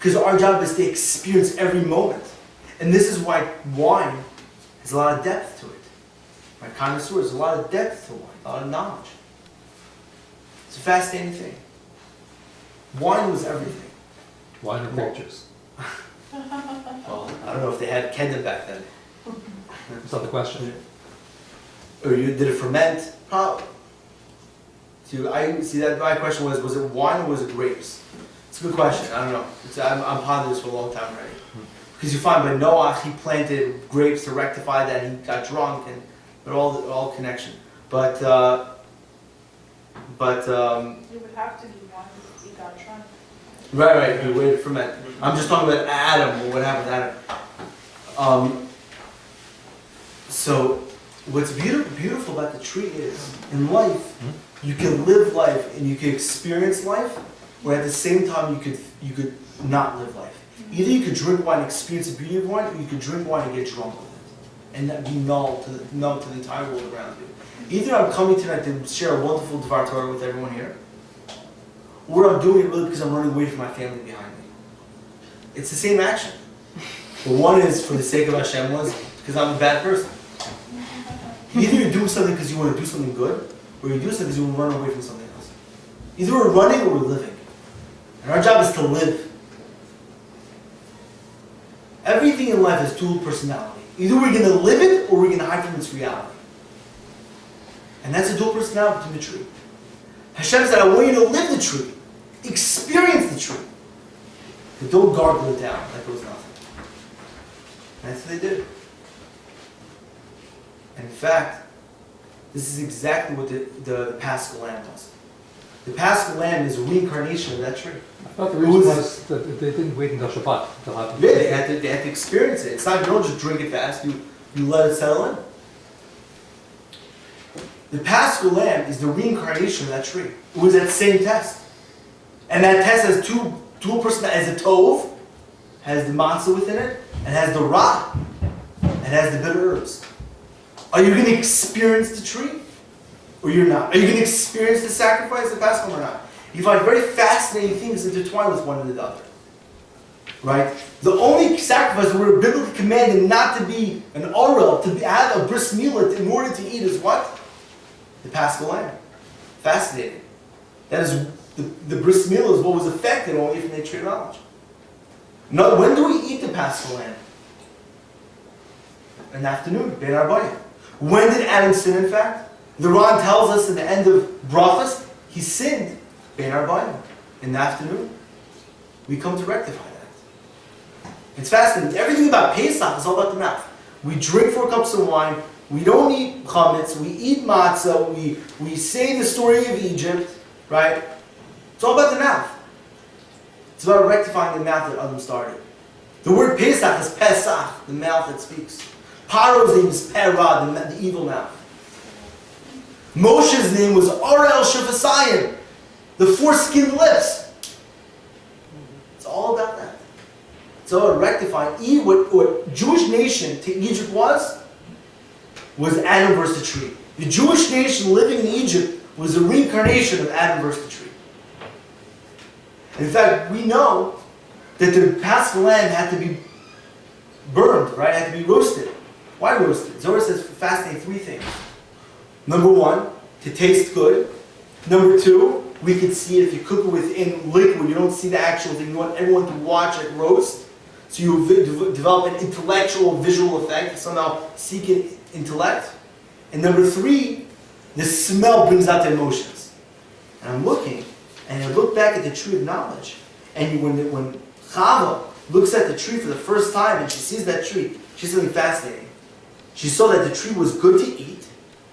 Because our job is to experience every moment. And this is why wine has a lot of depth to it. Right? Connoisseurs, a lot of depth to wine, a lot of knowledge. It's a fascinating thing. Wine was everything. Wine or grape juice? Well, I don't know if they had Kedem back then. That's not the question. Or did it ferment? Probably. So I see that my question was it wine or was it grapes? It's a good question. I don't know. I'm pondering this for a long time already. Because you find by Noah, he planted grapes to rectify that. He got drunk, and they're all connection. But It would have to be one because he got drunk. right. He waited for ferment. I'm just talking about Adam. What happened to Adam? So what's beautiful about the tree is in life, you can live life and you can experience life, where at the same time you could not live life. Either you could drink wine and experience the beauty of wine, or you could drink wine and get drunk with it, and be numb to the entire world around you. Either I'm coming tonight to share a wonderful Dvar Torah with everyone here, or I'm doing it really because I'm running away from my family behind me. It's the same action. But one is for the sake of Hashem, one is because I'm a bad person. Either you're doing something because you want to do something good, or you're doing something because you want to run away from something else. Either we're running or we're living. And our job is to live. Everything in life has dual personality. Either we're going to live it or we're going to hide from its reality. And that's a dual personality between the tree. Hashem said, I want you to live the tree. Experience the tree. But don't gargle it down like it was nothing. And that's what they did. And in fact, this is exactly what the Paschal Lamb does. The Paschal Lamb is a reincarnation of that tree. I thought the reason was that they didn't wait until Shabbat to have Yeah, they had to experience it. It's not, you don't just drink it fast, you let it settle in. The Paschal Lamb is the reincarnation of that tree. It was that same test. And that test has dual personalities. Has the Tov, has the matzah within it, and has the Ra, and has the bitter herbs. Are you going to experience the tree? Or you're not? Are you going to experience the sacrifice of Paschal or not? You find very fascinating things intertwined with one another. Right? The only sacrifice we're biblically commanded not to be an orel, to add a bris milah in order to eat is what? The Paschal Lamb. Fascinating. That is, the bris milah is what was affected when we ate from the tree of knowledge. Now, when do we eat the Paschal Lamb? In the afternoon, Bein Arbayim. When did Adam sin, in fact? The Ran tells us at the end of Brachas, he sinned Bein Arbayim, in the afternoon. We come to rectify that. It's fascinating. Everything about Pesach is all about the mouth. We drink 4 cups of wine. We don't eat chametz. We eat matzah. We say the story of Egypt, right? It's all about the mouth. It's about rectifying the mouth that Adam started. The word Pesach is Pesach, the mouth that speaks. Paro's name is Perah, the evil mouth. Moshe's name was Orel Shefasayim, the four-skinned lips. It's all about that. It's all about rectifying. What Jewish nation to Egypt was Adam versus the tree. The Jewish nation living in Egypt was a reincarnation of Adam versus the tree. In fact, we know that the Paschal Lamb had to be burned, right? It had to be roasted. Why roasted? Zohar says fasting 3 things. Number 1, to taste good. Number 2, we can see it if you cook it within liquid, you don't see the actual thing. You want everyone to watch it roast. So you develop an intellectual visual effect, somehow seek an intellect. And number 3, the smell brings out the emotions. And I'm looking, and I look back at the tree of knowledge. And when Chava looks at the tree for the first time and she sees that tree, she sees something fascinating. She saw that the tree was good to eat,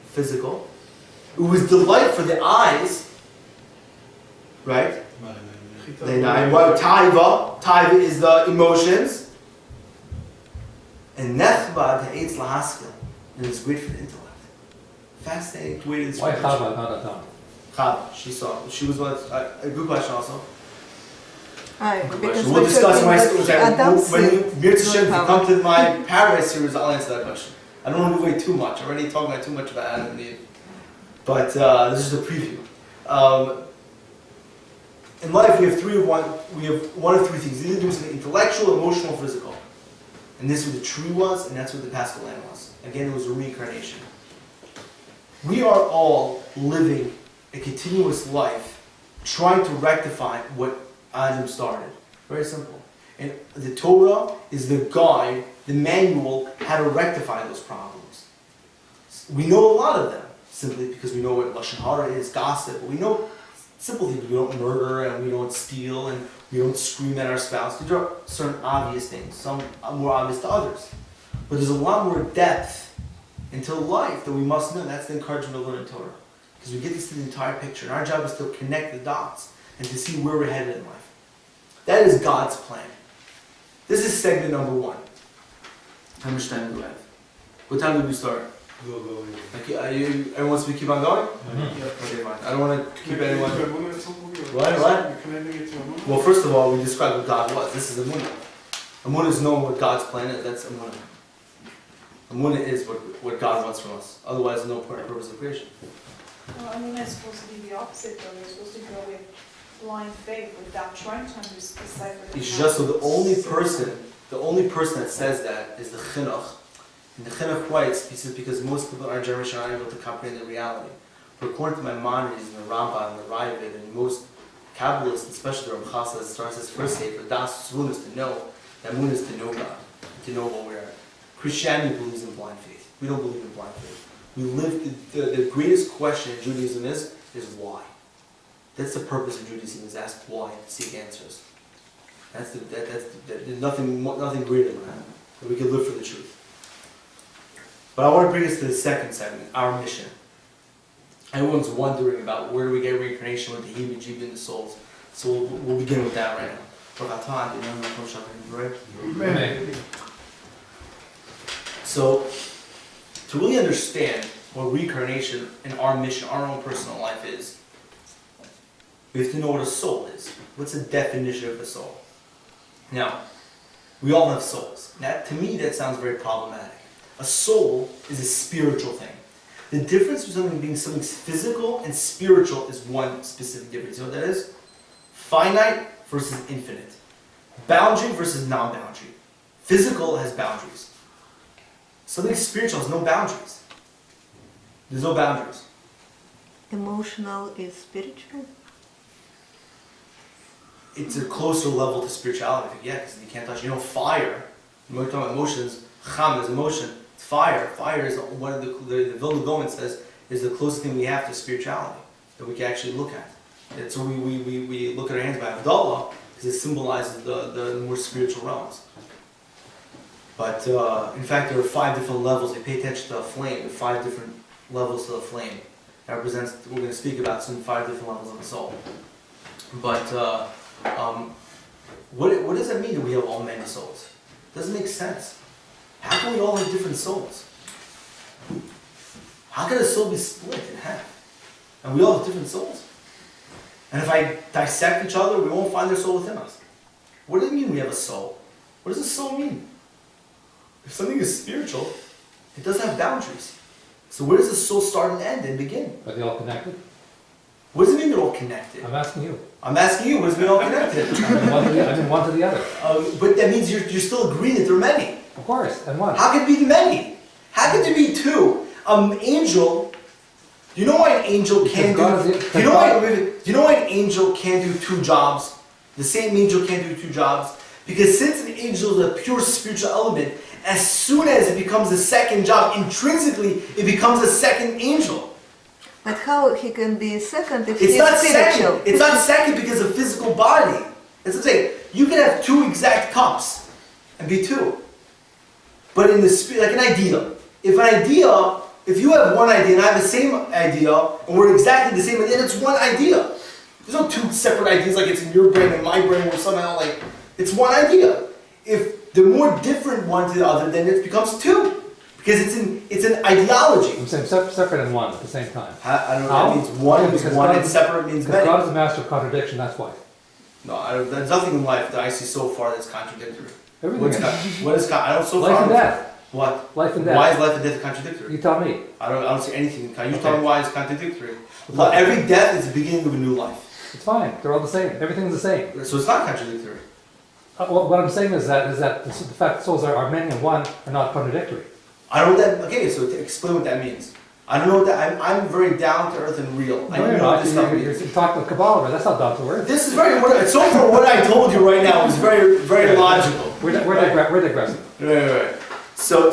physical. It was delight for the eyes, right? Taiva is the emotions. And Nechba to Eitz Lahaskel, and it's great for the intellect. Fascinating way to describe. Why Chava, not Adam? Chava, she was one. A good question also. Because We'll discuss my Adam's when you Chava. come to my paradise series, I'll answer that question. I don't want to give away too much. I'm already talking about too much about Adam and Eve. But this is a preview. in life we have one of three things. Either do something intellectual, emotional, physical. And this is what the tree was, and that's what the Paschal Lamb was. Again, it was a reincarnation. We are all living a continuous life trying to rectify what Adam started. Very simple. And the Torah is the guide, the manual, how to rectify those problems. We know a lot of them, simply because we know what Lashon Hara is, gossip. We know simple things. We don't murder, and we don't steal, and we don't scream at our spouse. These are certain obvious things. Some are more obvious to others. But there's a lot more depth into life that we must know. That's the encouragement of learning Torah. Because we get to see the entire picture. And our job is to connect the dots and to see where we're headed in life. That is God's plan. This is segment number 1. How much time do we have? What time did we start? Go. Okay, everyone wants me to keep on going? Yeah. Okay, fine. I don't want to keep anyone. What? What? Well, first of all, we described what God was. This is Amunah. Amunah is knowing what God's plan is. That's Amunah. Amunah is what God wants from us. Otherwise, there's no point or purpose of creation. Well, I mean, that's supposed to be the opposite, though. You're supposed to go with blind faith without trying to decipher the It's just so the only person that says that is the Chinuch. And the Chinuch writes, because most people in our generation are unable to comprehend the reality. But according to Maimonides and the Rambam and the Ravid and most Kabbalists, especially the Ramchal, says starts his first day for Das Tzvun is to know. That moon is to know God, to know what we are. Christianity believes in blind faith. We don't believe in blind faith. We live, the greatest question in Judaism is why. That's the purpose of Judaism, is ask why, to seek answers. There's nothing greater than that we can live for the truth. But I want to bring us to the second segment, our mission. Everyone's wondering about where do we get reincarnation with the heebie-jeebie and the souls. So we'll begin with that right now. So, to really understand what reincarnation and our mission, our own personal life is, we have to know what a soul is. What's the definition of a soul? Now, we all have souls. Now, to me, that sounds very problematic. A soul is a spiritual thing. The difference between something physical and spiritual is one specific difference. You know what that is? Finite versus infinite. Boundary versus non-boundary. Physical has boundaries. Something spiritual has no boundaries. There's no boundaries. Emotional is spiritual? It's a closer level to spirituality. Yeah, because you can't touch. Fire. When we're talking about emotions, cham is emotion. Fire. Fire is one of the Vilna Gaon says is the closest thing we have to spirituality that we can actually look at. And so we look at our hands by Havdalah because it symbolizes the more spiritual realms. But in fact, there are 5 different levels. If you pay attention to a flame, there are 5 different levels to the flame. That represents, we're going to speak about soon, 5 different levels of the soul. But what does that mean that we have all many souls? It doesn't make sense. How can we all have different souls? How can a soul be split in half? And we all have different souls. And if I dissect each other, we won't find their soul within us. What does it mean we have a soul? What does a soul mean? If something is spiritual, it doesn't have boundaries. So where does the soul start and end and begin? Are they all connected? What does it mean they're all connected? I'm asking you. I'm asking you, what does it mean all connected? I mean one to the other. But that means you're still agreeing that there are many. Of course, and one. How can it be many? How can there be 2? Angel, do you know why an angel can do? Do you know why an angel can do 2 jobs? The same angel can't do 2 jobs because since an angel is a pure spiritual element, as soon as it becomes a second job, intrinsically it becomes a second angel. But how he can be second if It's he not is spiritual? second. It's not second because of physical body. That's what I'm saying. You can have 2 exact cups and be 2. But in the spirit, like an idea. If you have one idea and I have the same idea, and we're exactly the same idea, it's one idea. There's no 2 separate ideas like it's in your brain and my brain or somehow like, it's one idea. If the more different one to the other, then it becomes 2. Because it's an ideology. I'm saying separate and one at the same time. I don't know what that means. One means one and separate means Because many. God is the master of contradiction, that's why. No, there's nothing in life that I see so far that's contradictory. Everything is. I don't so Life far. and death. What? Life and death. Why is life and death contradictory? You tell me. I don't see anything. You Okay. tell me why it's contradictory. Every death is the beginning of a new life. It's fine. They're all the same. Everything's the same. So it's not contradictory. What I'm saying is that the fact that souls are many and one are not contradictory. I don't know what that. Okay, so to explain what that means. I don't know what that. I'm very down to earth and real. I No, don't you're know what not. this stuff You're means. talking about Kabbalah, but that's not down to earth. This is very. So far, what I told you right now is very, very logical. We're digressing. Right. So,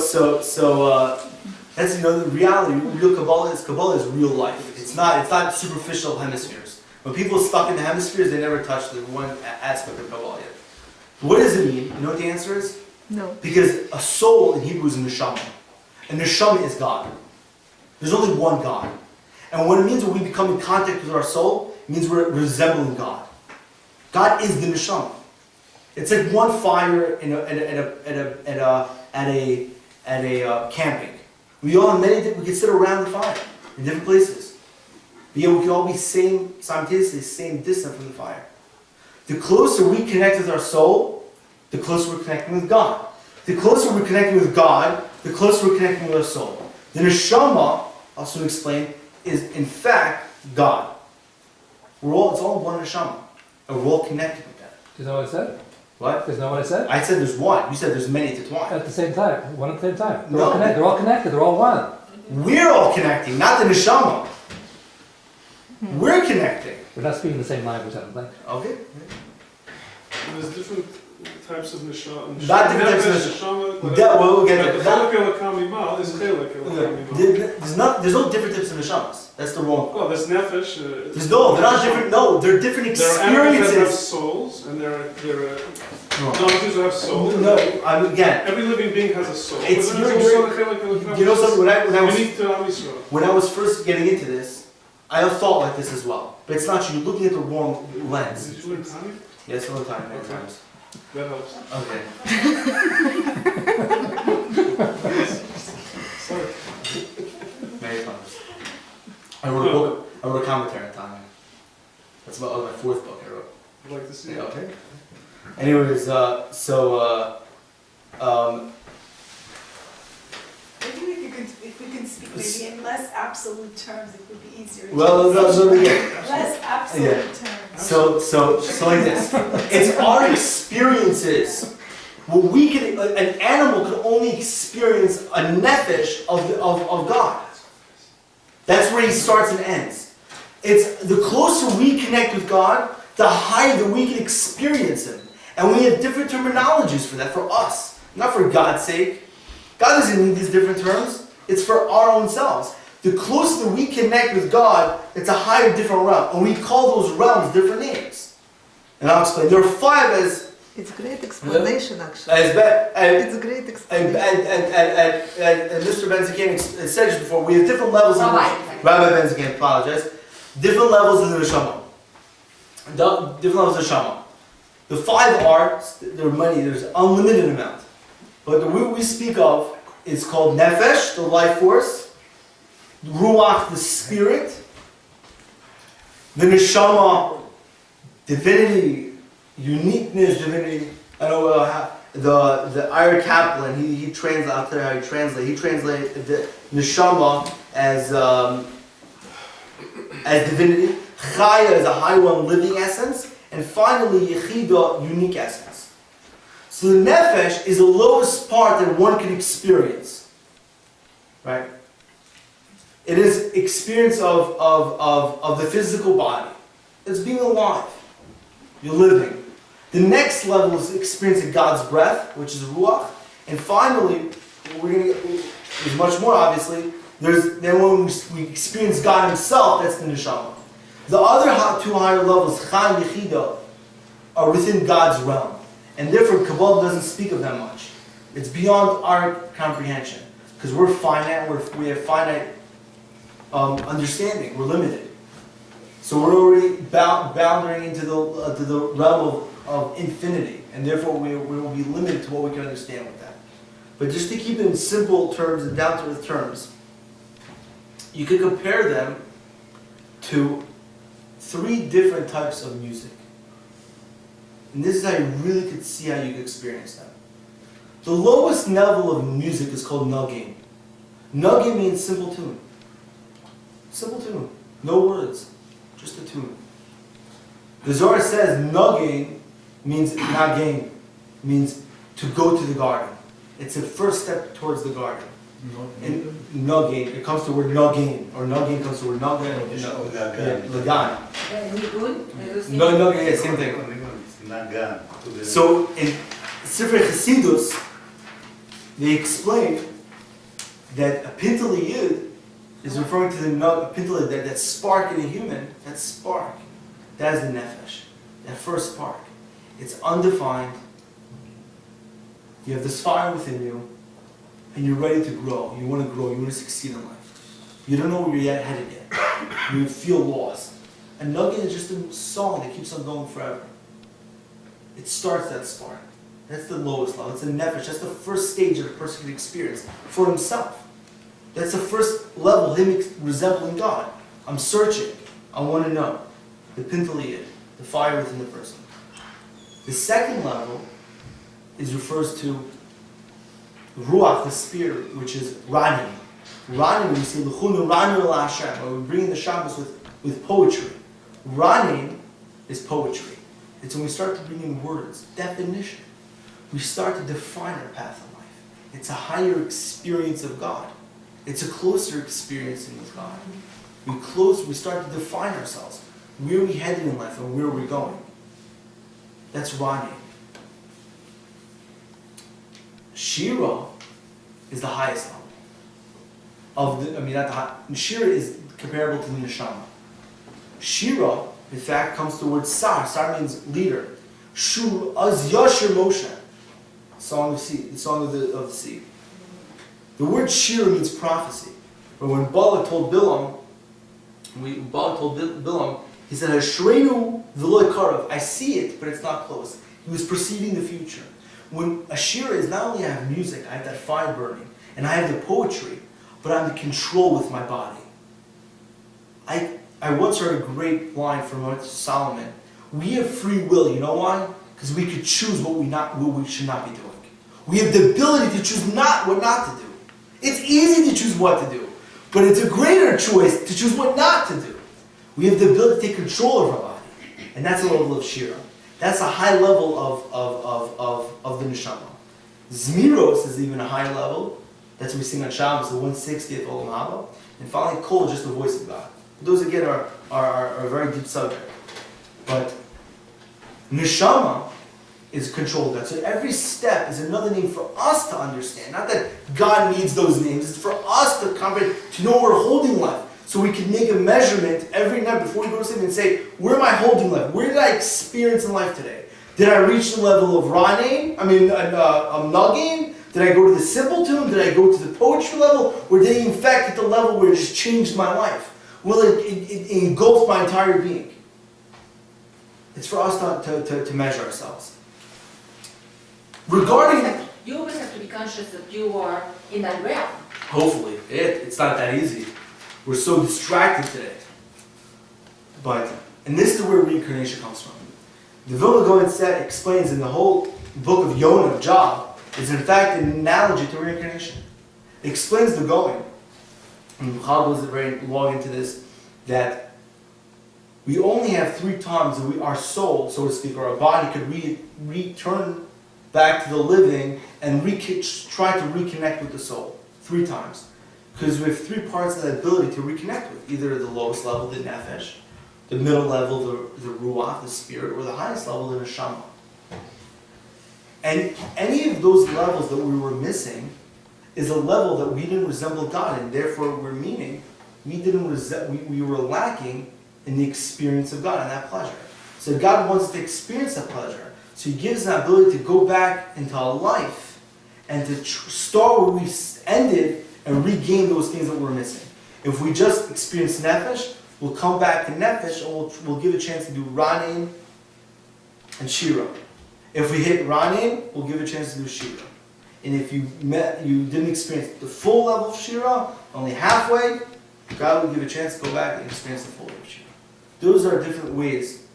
that's the reality. Real Kabbalah is real life. It's not superficial hemispheres. When people are stuck in the hemispheres, they never touch the one aspect of Kabbalah yet. What does it mean? You know what the answer is? No. Because a soul in Hebrew is a neshama. And neshama is God. There's only one God. And what it means when we become in contact with our soul, it means we're resembling God. God is the neshama. It's like one fire at a camping. We could sit around the fire in different places. But yet we can all be simultaneously same distance from the fire. The closer we connect with our soul, the closer we're connecting with God. The closer we're connecting with God, the closer we're connecting with our soul. The neshama, I'll soon explain, is in fact God. It's all one neshama. And we're all connected with that. Do you know what I said? What? Isn't that what I said? I said there's one. You said there's many intertwined. At the same time. One at the same time. They're No. all connected. They're all connected. They're all one. We're all connecting, not the neshama. We're connecting. We're not speaking the same language, I don't think. Okay. And there's different types of neshama. Not different types of neshama. We'll get there. The chelak elokam imal is chelak elokam imal. There's no different types of neshamas. That's the wrong. Well, there's nefesh. They're not different. No, they're different There are animals that have experiences. souls, and there are No. donkeys who have souls. No, again, Every living being has a soul. It's But there's you're- also a chelak elokam you know something. When I was unique to Am Yisrael. when I was first getting into this, I thought like this as well. But it's not true. You're looking at the wrong lens. Did you learn Tani? Yes, all the time, many Okay. times. That helps. Okay. Sorry. Many times. I wrote a book. I wrote a commentary on time. That's my fourth book I wrote. I'd like to see Yeah, it. okay. Anyways, Maybe if we can speak maybe in less absolute terms, it would be easier. to well, understand. yeah. Less absolute terms. So like this. It's our experiences. What we can, an animal can only experience a nefesh of God. That's where he starts and ends. It's the closer we connect with God, the higher that we can experience Him. And we have different terminologies for that, for us. Not for God's sake. God doesn't need these different terms. It's for our own selves. The closer that we connect with God, it's a higher, different realm. And we call those realms different names. And I'll explain. There are 5 as It's great explanation, actually. As It's a great and explanation. Mr. Benzican said this before, we have different levels of Rabbi Benzican, apologize. Different levels of the neshama. Different levels of neshama. The 5 are, there are many, there's unlimited amount. But the root we speak of is called nefesh, the life force, ruach, the spirit, the neshama, divinity, uniqueness, divinity. I know the Ira Kaplan, he translates, I'll tell you how he translates. He translates the neshama as divinity, chaya as a high one, living essence, and finally yechida, unique essence. So the nefesh is the lowest part that one can experience, right? It is experience of the physical body. It's being alive. You're living. The next level is experiencing God's breath, which is ruach. And finally, there's much more obviously, then when we experience God Himself, that's the neshama. The other 2 higher levels, chai and yechida, are within God's realm. And therefore, Kabbalah doesn't speak of them much. It's beyond our comprehension. Because we're finite, we have finite understanding, we're limited. So we're already bounding into the realm of infinity. And therefore, we will be limited to what we can understand with that. But just to keep it in simple terms and down-to-earth terms, you could compare them to 3 different types of music. And this is how you really could see how you could experience them. The lowest level of music is called nugim. Nugim means simple tune. Simple tune. No words. Just a tune. The Zohar says nagin means nagin, means to go to the garden. It's a first step towards the garden. And nagin, it comes to the word nagin, or nagin comes to the word nagin, lagan. No, nagin, yeah, same thing. So in Sefer Chassidus, they explain that a pintel yid is referring to the pintel, that spark in a human, that spark, that is the nefesh, that first spark. It's undefined. You have this fire within you, and you're ready to grow. You want to grow. You want to succeed in life. You don't know where you're headed yet. You feel lost. A nugget is just a song that keeps on going forever. It starts that spark. That's the lowest level. It's a nefesh. That's the first stage that a person can experience for himself. That's the first level, him resembling God. I'm searching. I want to know. The pintaliyah, the fire within the person. The second level refers to ruach, the spirit, which is rani. Rani, we say l'chunu rani el Hashem, or we bring in the Shabbos with poetry. Rani is poetry. It's when we start to bring in words, definition. We start to define our path in life. It's a higher experience of God. It's a closer experience with God. We start to define ourselves. Where are we headed in life and where are we going? That's Rani. Shira is the highest level. Shira is comparable to the Neshama. Shira, in fact, comes to the word Sar. Sar means leader. Shur az Yashir Moshe. Song of sea, the song of the sea. The word Shira means prophecy. But when Balak told Bilam, he said, Hashreinu v'lo karav. I see it, but it's not close. He was perceiving the future. When a shira is not only I have music, I have that fire burning, and I have the poetry, but I'm in control with my body. I once heard a great line from Solomon. We have free will, you know why? Because we could choose what we should not be doing. We have the ability to choose what not to do. It's easy to choose what to do, but it's a greater choice to choose what not to do. We have the ability to take control of our body, and that's a level of shira. That's a high level of the neshama. Zmiros is even a higher level. That's what we sing on Shabbos, the 160th Olam Haba. And finally, Kol, just the voice of God. Those again are a very deep subject. But neshama is controlled. That. So every step is another name for us to understand. Not that God needs those names. It's for us to comprehend, to know we're holding life. So we can make a measurement every night before we go to sleep and say, where am I holding life? Where did I experience in life today? Did I reach the level of Nagin? Did I go to the simple tune? Did I go to the poetry level? Or did I in fact get the level where it just changed my life? Well, it engulfed my entire being. It's for us to measure ourselves. Regarding... You always have to be conscious that you are in that realm. Hopefully. It's not that easy. We're so distracted today. And this is where reincarnation comes from. The Vilna Gaon explains in the whole book of Yonah, of Job, is in fact an analogy to reincarnation. It explains the going. And Chal goes very long into this, that we only have 3 times that our soul, so to speak, or our body could return back to the living and try to reconnect with the soul. 3 times. Because we have 3 parts of that ability to reconnect with. Either the lowest level, the nefesh, the middle level, the ruach, the spirit, or the highest level, the neshama. And any of those levels that we were missing is a level that we didn't resemble God, and therefore we were lacking in the experience of God and that pleasure. So God wants to experience that pleasure. So He gives an ability to go back into our life and to start where we ended and regain those things that we're missing. If we just experience nefesh, we'll come back to nefesh and we'll give a chance to do ranin and shira. If we hit ranin, we'll give a chance to do shira. And if you didn't experience the full level of shira, only halfway, God will give a chance to go back and experience the full level of shira. Those are different ways,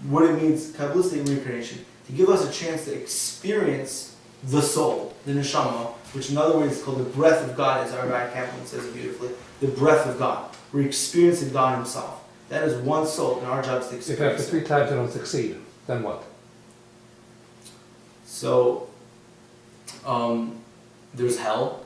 what it means, Kabbalistic reincarnation, to give us a chance to experience the soul, the neshama, which in other words is called the breath of God, as our Rabbi Kaplan says beautifully, the breath of God. We're experiencing God Himself. That is one soul, and our job is to If after experience it. 3 times you don't succeed, then what? So, there's hell.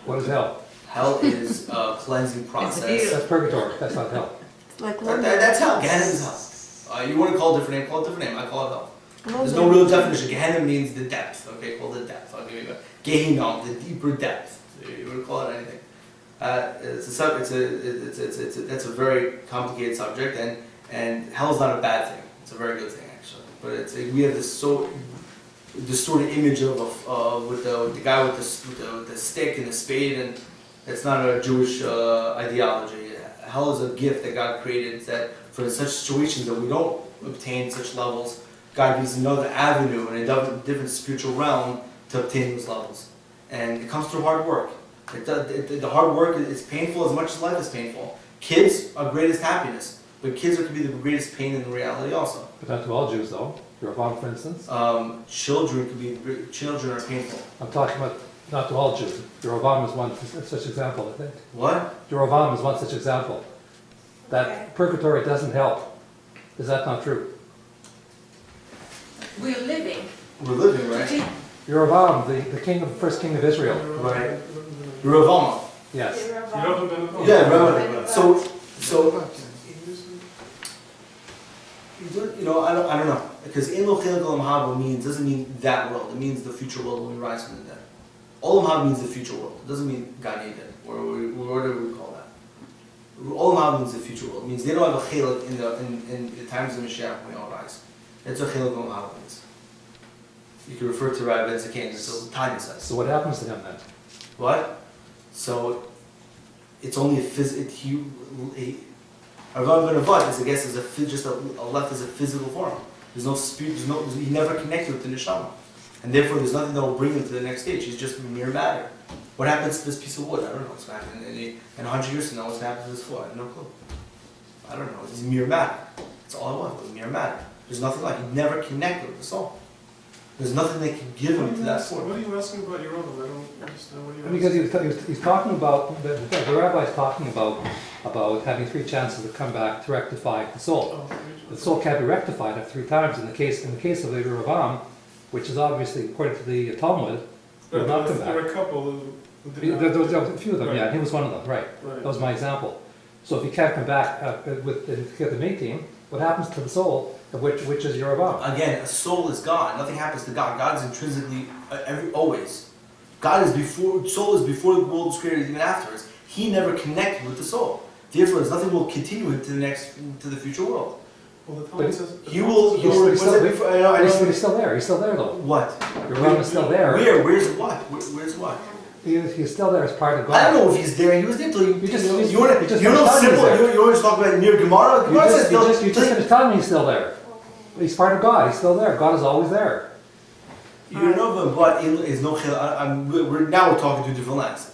What is hell? Hell is a cleansing process. That's purgatory, that's not hell. It's like That's hell. Gehenna is hell. You want to call it a different name, call it a different name. I call it hell. There's no London. real definition. Gehenna means the depth. Okay, call it the depth. I'll give you that. Gehinnom, the deeper depth. You want to call it anything. That's a very complicated subject, and hell's not a bad thing. It's a very good thing actually. But we have this so distorted image of with the guy with the stick and the spade, and it's not a Jewish ideology. Hell is a gift that God created that for such situations that we don't obtain such levels, God gives another avenue and a different spiritual realm to obtain those levels, and it comes through hard work. The hard work is painful as much as life is painful. Kids are greatest happiness, but kids can be the greatest pain in reality also. But not to all Jews though. Yerovam, for instance. Children are painful. I'm talking about not to all Jews. Yerovam is one such example, I think. What? Yerovam is one such example. That purgatory doesn't help. Is that not true? We're living. We're living, right? Yerovam, the king of first king of Israel. Right. Ravama. Yes. You haven't been involved. Yeah, Ravama. So I don't know, because in lo chilek olam haba doesn't mean that world. It means the future world when we rise from the dead. Olam haba means the future world. It doesn't mean Gan Eden or whatever we call that. Olam haba means the future world. It means they don't have a chilek in the times of Mashiach when we all rise. That's what chilek olam haba means. You can refer to Rabbi Ben Zakein. That's what Tanya says. So what happens to him then? What? So it's only Arvan ben Avad is, I guess, just left as a physical form. There's no spirit. He never connected with the neshama, and therefore there's nothing that will bring him to the next stage. He's just mere matter. What happens to this piece of wood? I don't know what's going to happen. In 100 years from now, what's going to happen to this floor? I have no clue. I don't know. It's mere matter. That's all I want. Mere matter. There's nothing like. He never connected with the soul. There's nothing that can give him to that form. What are you asking about your own? I don't understand what you're Because he's talking about, the rabbi's talking about having 3 chances to come back to rectify the soul. The soul can't be rectified after 3 times. In the case of the Yerovam, which is obviously, according to the Talmud, will not come back. There were a couple who did There was a few of them, Right. yeah, and he was one of them, right. That was my example. So if he can't come back with the mating, what happens to the soul, which is Yerovam? Again, a soul is God. Nothing happens to God. God is intrinsically always. God is before. Soul is before the world was created, even afterwards. He never connected with the soul. Therefore, there's nothing will continue him to the future world. Well, the But Talmud says... He will. But he's still there. He's still there though. What? Yerovam is still there. Where? Where's what? Where's what? He's still there as part of God. I don't know if he's there. He was there till you. You just You want to finished telling simple. me he's You want to talk about near Gemara? You Gemara says just till- finished telling me he's still there. He's part of God. He's still there. God is always there. You know, but is no. We're talking to different lines.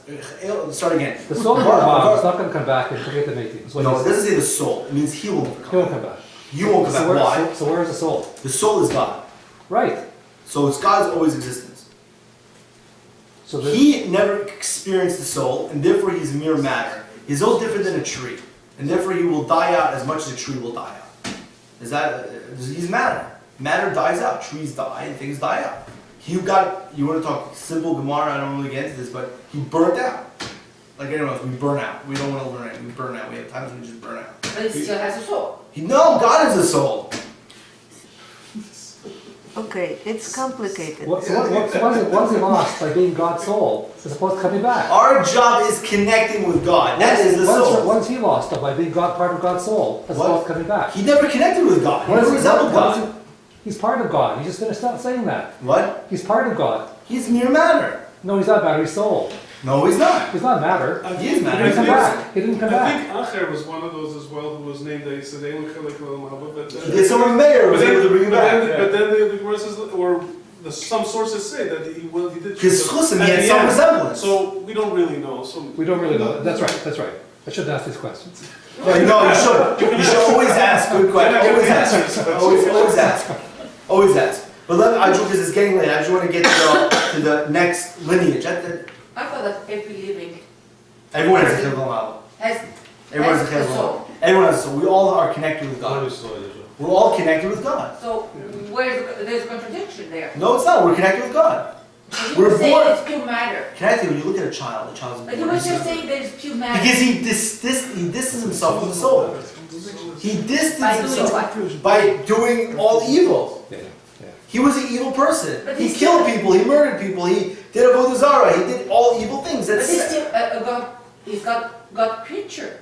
Start again. The soul of Yerovam is not going to come back and forget the mating. That's what No, he it said. doesn't say the soul. It means he will never He come won't back. come back. You won't come back. Why? So where is the soul? The soul is God. Right. So it's God's always existence. So there's- He never experienced the soul, and therefore he's mere matter. He's no different than a tree, and therefore he will die out as much as a tree will die out. He's matter. Matter dies out. Trees die, and things die out. You want to talk simple Gemara? I don't really get into this, but he burnt out. Like anyone else, we burn out. We don't want to learn it. We burn out. We have times when we just burn out. But it still has a soul. No, God is the soul. Okay, it's complicated. Once he lost by being God's soul, as opposed to coming back. Our job is connecting with God. That is the soul. Once he lost by being part of God's soul, as What? opposed to coming back. He never connected with God. He never resembled God. He's part of God. You just finished saying that. What? He's part of God. He's mere matter. No, he's not matter. He's soul. No, he's not. He's not matter. He is He matter. didn't come back. He didn't come I back. think Acher was one of those as well who was named that he said, "Ein l'chelek l'olam haba," but Did someone mayor was able to bring him back? But then the Gemara says, or some sources say that he did. Because Chusim, he At had the some end. resemblance. So we don't really know. So We don't really know. That's right. I shouldn't ask these questions. No, you should. You should always ask good questions. Always ask. Always ask. Always ask. But because it's getting late, I just want to get to the next lineage. I thought that every living Everyone has a chilek olam haba. has Everyone has a a chilek olam haba. soul. Everyone has a soul. We all are connected with God. We're all connected with God. So there's a contradiction there. No, it's not. We're connected with God. You We're were saying born- it's pure matter. Can I tell you, when you look at a child, the child's But you were just saying there's pure matter. because he distances himself from the soul. He distanced By doing himself what? by doing all evil. Yeah, yeah. He was an evil person. But He he's killed still- people. He murdered people. He did avodah zarah. He did all evil things. But That's he's still a God. He's God creature.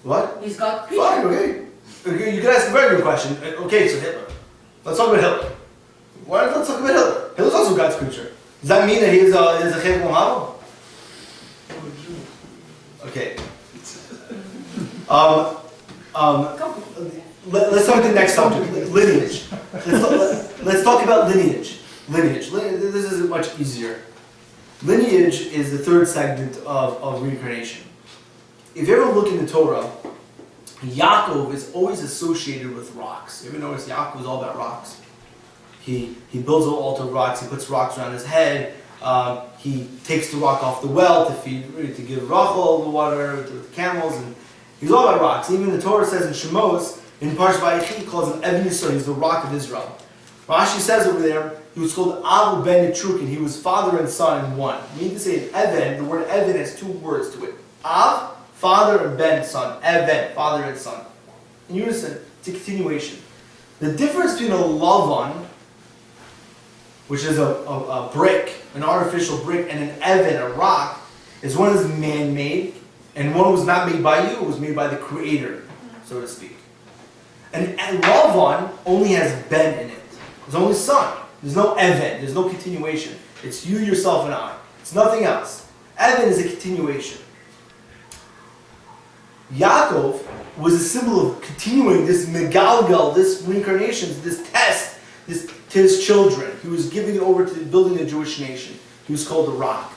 what? He's God Fine. creature. Okay. You can ask a very good question. Okay, so Hitler. Let's talk about Hitler. Let's talk about Hitler. Hitler's also God's creature. Does that mean that he is a Chayv Muhammad? Okay. Let's talk about the next subject, lineage. Let's talk about lineage. Lineage. This is much easier. Lineage is the third segment of reincarnation. If you ever look in the Torah, Yaakov is always associated with rocks. You ever notice Yaakov is all about rocks? He builds an altar of rocks. He puts rocks around his head. He takes the rock off the well to give Rachel the water to the camels, and he's all about rocks. Even the Torah says in Shemos, in Parsh Vayechi, he calls him Even Yisrael. He's the rock of Israel. Rashi says over there, he was called Av Ben Yitrukin. He was father and son in one. You mean to say in Even, the word Even has two words to it. Av, father, and Ben, son. Even, father and son. In unison, it's a continuation. The difference between a Lavan, which is a brick, an artificial brick, and an Even, a rock, is one is man-made, and one was not made by you, it was made by the Creator, so to speak. And Lavan only has Ben in it. There's only son. There's no Even. There's no continuation. It's you, yourself, and I. It's nothing else. Even is a continuation. Yaakov was a symbol of continuing this megalgal, this reincarnation, this test, to his children. He was giving it over to building the Jewish nation. He was called the Rock.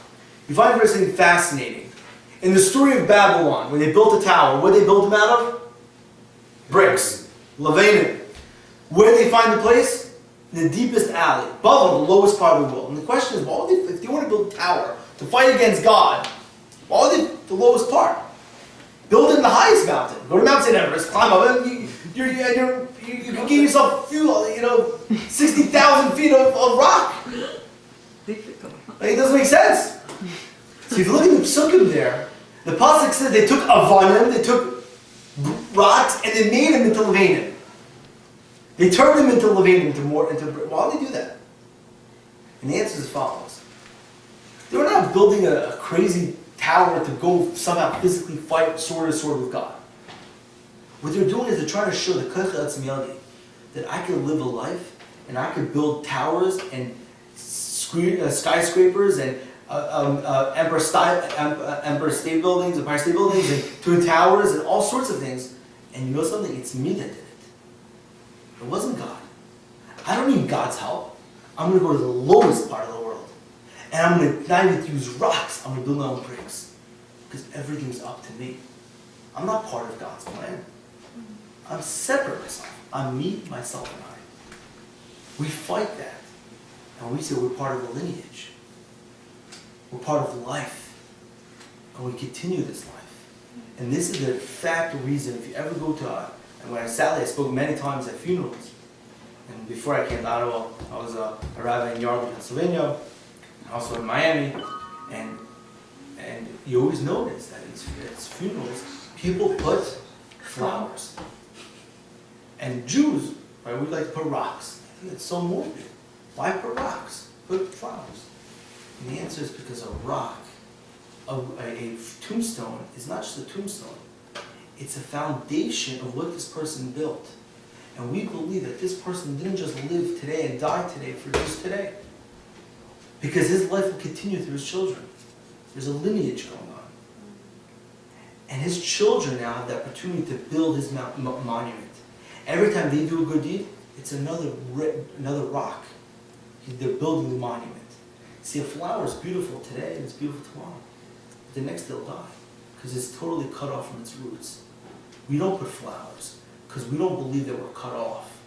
You find something fascinating. In the story of Babylon, when they built a tower, what did they build them out of? Bricks. Levanim. Where did they find the place? In the deepest alley. Babel, the lowest part of the world. And the question is, why would they, if they want to build a tower to fight against God, why would they the lowest part? Build it in the highest mountain. Go to Mount St. Everest, climb up, and you can give yourself a few, 60,000 feet of rock. Difficult. Like, it doesn't make sense. So if you look at the psukim there, the pasuk says they took avanim, they took rocks, and they made them into levanim. They turned them into levanim, why did they do that? And the answer is as follows. They were not building a crazy tower to go somehow physically fight sword to sword with God. What they're doing is they're trying to show the Koach Etzem Yadi that I could live a life and I could build towers and skyscrapers and Empire State Buildings, Empire State Buildings, and Twin Towers, and all sorts of things. And you know something? It's me that did it. It wasn't God. I don't need God's help. I'm going to go to the lowest part of the world. And I'm going to not even use rocks. I'm going to build my own bricks. Because everything's up to me. I'm not part of God's plan. I'm separate myself. I'm me, myself, and I. We fight that. And we say we're part of the lineage. We're part of life. And we continue this life. And this is the fact reason, if you ever go to, and when I spoke many times at funerals. And before I came to Ottawa, I was a rabbi in Yardley, Pennsylvania, and also in Miami. And you always notice that at funerals, people put flowers. And Jews, right, we like to put rocks. I think it's so morbid. Why put rocks? Put flowers. And the answer is because a rock, a tombstone, is not just a tombstone. It's a foundation of what this person built. And we believe that this person didn't just live today and die today for just today. Because his life will continue through his children. There's a lineage going on. And his children now have the opportunity to build his monument. Every time they do a good deed, it's another rock. They're building the monument. See, a flower is beautiful today and it's beautiful tomorrow. But the next they'll die because it's totally cut off from its roots. We don't put flowers because we don't believe that we're cut off.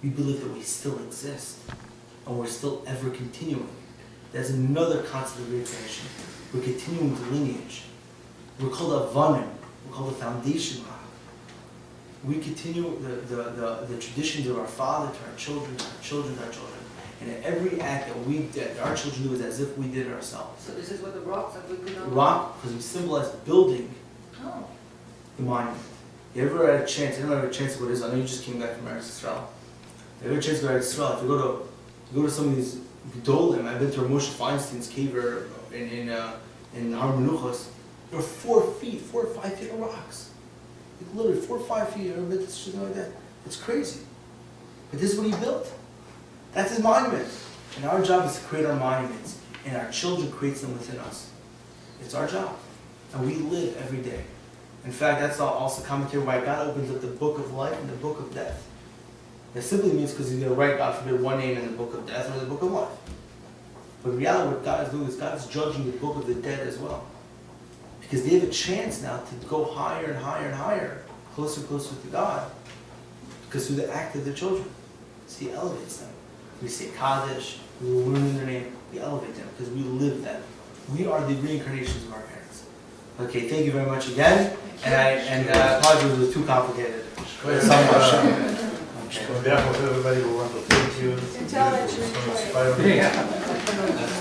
We believe that we still exist and we're still ever continuing. There's another concept of reincarnation. We're continuing the lineage. We're called avanim. We're called the foundation rock. we continue the traditions of our father to our children, to our children, to our children. And every act that we did, our children do is as if we did it ourselves. So this is what the rocks that we put on? Rock, because we symbolize building Oh. the monument. You ever had a chance, anyone had a chance to go to Israel? I know you just came back from Eretz Israel. You ever had a chance to go to Israel? If you go to some of these Gedolim, I've been to Moshe Feinstein's cave in Har Menuchos. There are 4 or 5 feet of rocks. Like literally 4 or 5 feet, or something like that. It's crazy. But this is what he built. That's his monument. And our job is to create our monuments. And our children create them within us. It's our job. And we live every day. In fact, that's also commentary why God opens up the book of life and the book of death. That simply means because he's going to write, God forbid, one name in the book of death or the book of life. But in reality, what God is doing is God is judging the book of the dead as well. Because they have a chance now to go higher and higher and higher, closer and closer to God. Because through the act of their children. So he elevates them. We say Kaddish, we learn their name, we elevate them because we live them. We are the reincarnations of our parents. Okay, thank you very much again. And I apologize if it was too complicated. On behalf of everybody, we want to thank you. And tell that you enjoy it. Yeah.